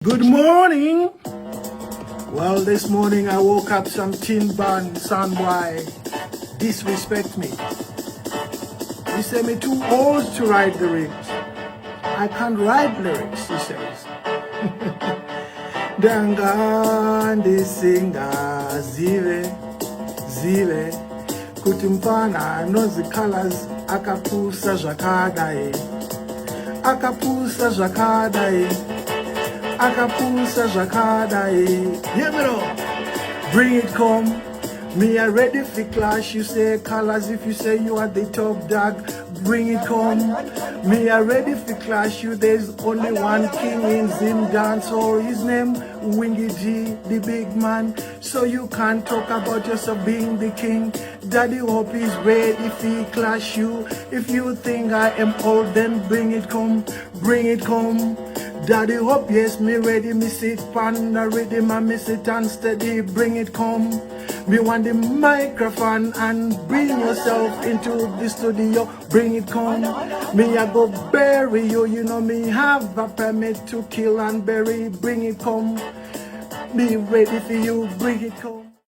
Good morning. Well, this morning I woke up some tin bun, son boy disrespect me. He said me too old to write the lyrics. I can't write lyrics, he says. Dangandi singa zive kuti Mpfana knows colors akapusa zvakadai akapusa zvakadai. Hear me now. Bring it come. Me are ready for clash. You say colors if you say you are the top dog. Bring it come. Me are ready for clash. You there's only one king in Zim dance or his name Wingy G, the big man. So you can't talk about yourself being the king. Daddy Hope is ready for clash you. If you think I am old, then bring it come. Bring it come. Daddy Hope, yes, me ready, me sit panda ready, me sit and steady, bring it come. Me want the microphone and bring yourself into the studio, bring it come. Me I go bury you, you know me have a permit to kill and bury, bring it come. Me ready for you, bring it come.